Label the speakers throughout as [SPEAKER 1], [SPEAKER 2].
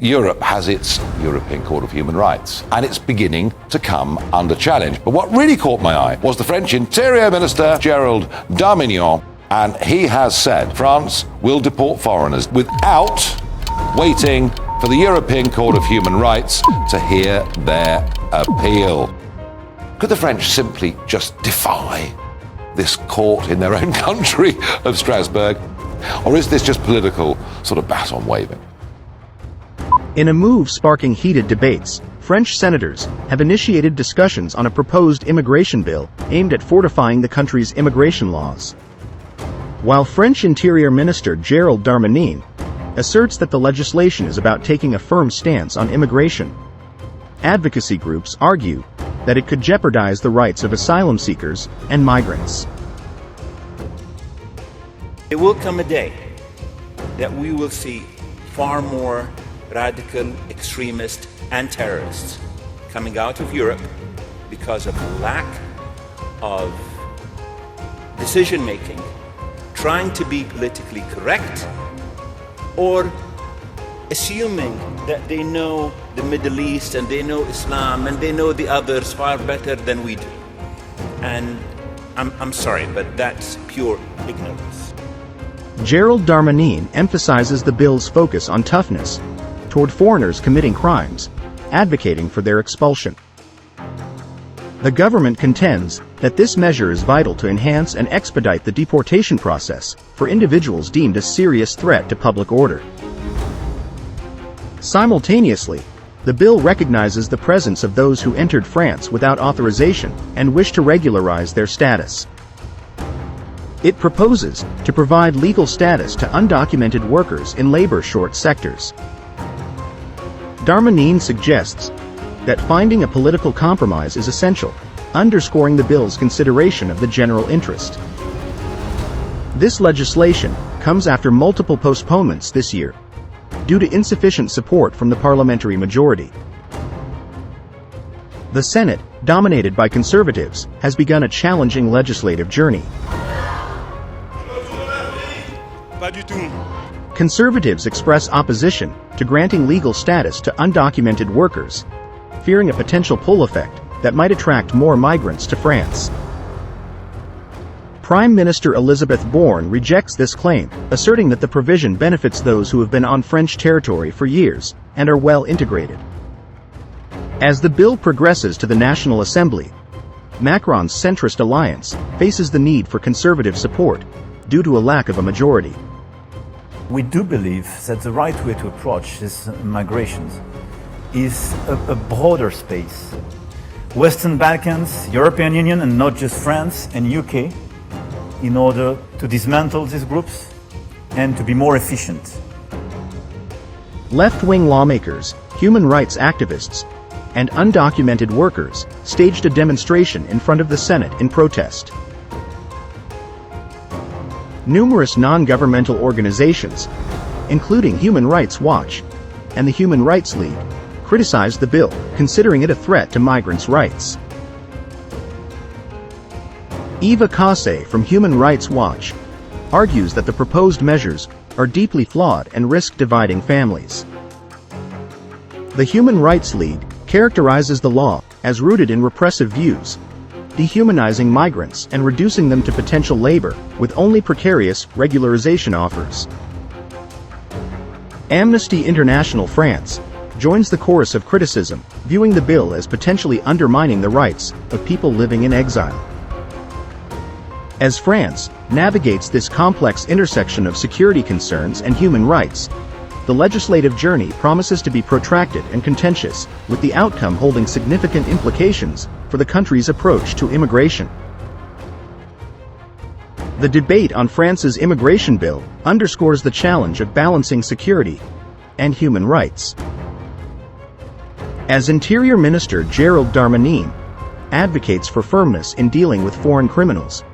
[SPEAKER 1] Europe has its European Court of Human Rights, and it's beginning to come under challenge. But what really caught my eye was the French Interior Minister, Gerald Darmanin, and he has said France will deport foreigners without waiting for the European Court of Human Rights to hear their appeal. Could the French simply just defy this court in their own country of Strasbourg? Or is this just political sort of baton waving?
[SPEAKER 2] In a move sparking heated debates, French senators have initiated discussions on a proposed immigration bill aimed at fortifying the country's immigration laws. While French Interior Minister Gerald Darmanin asserts that the legislation is about taking a firm stance on immigration, advocacy groups argue that it could jeopardize the rights of asylum seekers and migrants.
[SPEAKER 3] It will come a day that we will see far more radical extremists and terrorists coming out of Europe because of lack of decision-making, trying to be politically correct, or assuming that they know the Middle East and they know Islam and they know the others far better than we do. And I'm sorry, but that's pure ignorance.
[SPEAKER 2] Gerald Darmanin emphasizes the bill's focus on toughness toward foreigners committing crimes, advocating for their expulsion. The government contends that this measure is vital to enhance and expedite the deportation process for individuals deemed a serious threat to public order. Simultaneously, the bill recognizes the presence of those who entered France without authorization and wish to regularize their status. It proposes to provide legal status to undocumented workers in labor-short sectors. Darmanin suggests that finding a political compromise is essential, underscoring the bill's consideration of the general interest. This legislation comes after multiple postponements this year, due to insufficient support from the parliamentary majority. The Senate, dominated by conservatives, has begun a challenging legislative journey. Conservatives express opposition to granting legal status to undocumented workers, fearing a potential pull effect that might attract more migrants to France. Prime Minister Elisabeth Borne rejects this claim, asserting that the provision benefits those who have been on French territory for years and are well integrated. As the bill progresses to the National Assembly, Macron's centrist alliance faces the need for conservative support due to a lack of a majority.
[SPEAKER 4] We do believe that the right way to approach this migrations is a broader space. Western Balkans, European Union, and not just France and UK, in order to dismantle these groups and to be more efficient.
[SPEAKER 2] Left-wing lawmakers, human rights activists, and undocumented workers staged a demonstration in front of the Senate in protest. Numerous non-governmental organizations, including Human Rights Watch and the Human Rights League, criticized the bill, considering it a threat to migrants' rights. Eva Kasse from Human Rights Watch argues that the proposed measures are deeply flawed and risk dividing families. The Human Rights League characterizes the law as rooted in repressive views, dehumanizing migrants and reducing them to potential labor with only precarious regularization offers. Amnesty International France joins the chorus of criticism, viewing the bill as potentially undermining the rights of people living in exile. As France navigates this complex intersection of security concerns and human rights, the legislative journey promises to be protracted and contentious, with the outcome holding significant implications for the country's approach to immigration. The debate on France's immigration bill underscores the challenge of balancing security and human rights. As Interior Minister Gerald Darmanin advocates for firmness in dealing with foreign criminals,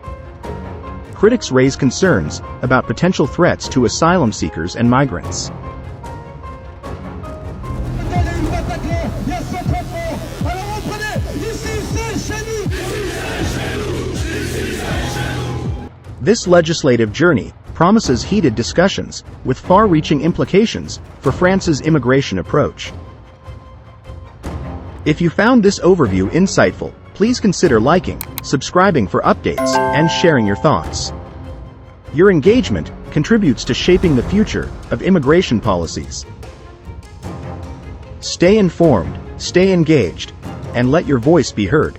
[SPEAKER 2] critics raise concerns about potential threats to asylum seekers and migrants. This legislative journey promises heated discussions, with far-reaching implications for France's immigration approach. If you found this overview insightful, please consider liking, subscribing for updates, and sharing your thoughts. Your engagement contributes to shaping the future of immigration policies. Stay informed, stay engaged, and let your voice be heard.